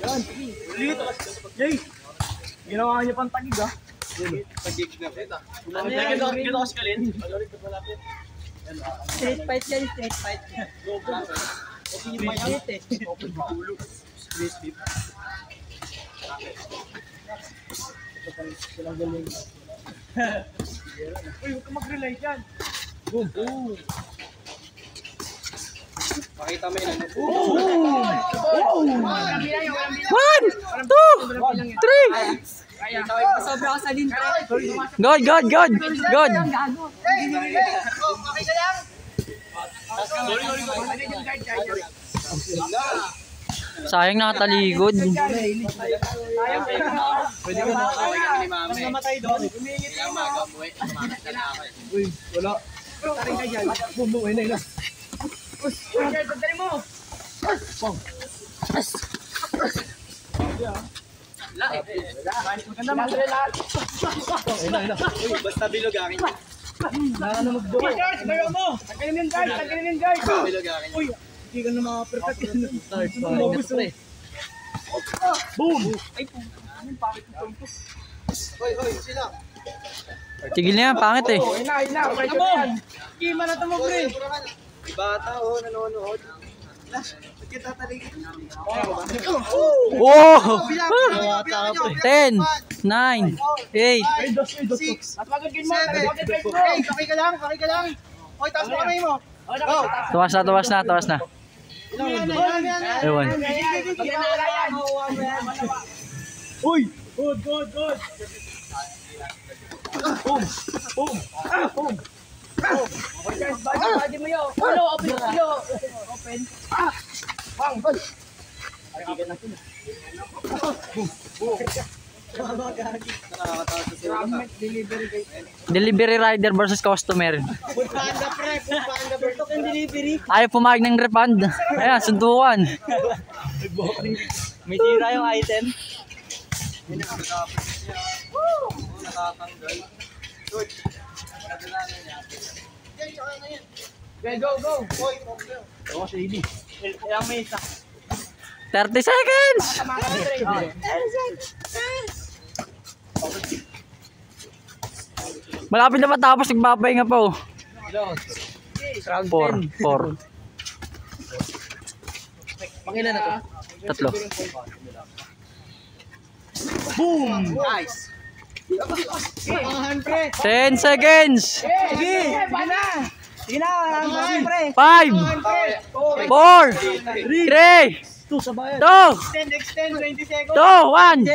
Yan. Ulit. Yay. Ginawa niya pang tagig ah. Tagig na rin ah. Ano yan? Gito kasi kalin. Street fight yan, street fight. Okay yung mayat eh. Open ulo. Street beef. Ito pa rin silang galing. Uy, huwag ka mag-relay dyan. Boom. Boom. Pakita mo yun. One, two, three. Sobra ka sa din. Good, good, good, good. Okay ka lang? Sayang nakataligod. Sayang ka na. Pwede ka na Mas namatay doon. Kaya maga mo eh. Sumakit ka na ako eh. Uy, wala. Taring ka dyan. Boom, boom. Ayun na. Sandali mo. Maganda mag-relax. Ayun na. Uy, basta bilog akin. Nakalamag doon. Guys, bayo mo. Tagilin yun guys. Tagilin yun guys. Bilog akin. Uy, hindi ka na makapirkat yun. Boom. Ay, anong pakit mo ito? Hoy, sila. Tigil na yan, pangit eh. Ayun na. Pwede mo yan. Kima na ito mo, pre. Bata oh, nanonood. Ba't kita taligid? Oh! 10, 9, 8. Ay, dos. 6, At magagin mo. 7, 8. Okay ka lang. Hoy, taas mo kamay mo. Go. Tuwas na. Ewan. Uy! Good! Boom! Okay guys, bagi mo yun! Open! Bang! Ay, agad natin. Boom! Delivery guys. Delivery rider versus customer. Panda pre! Berto kang delivery! Ayaw pumayag ng refund. Ayan, sundukan. May tira yung item. Nakatanggal. Good. Go! Hoy, okay. Oo, si Idi. Ilang may isa? 30 seconds! Tama ka na, Trey. Malapit na matapos, nagpapahinga pa oh. 4. Pangilan na to? Tatlo. Boom! Nice. 10 seconds! Sige na! Pre! 5, 4, 3, 2, Extend 20 seconds. 1.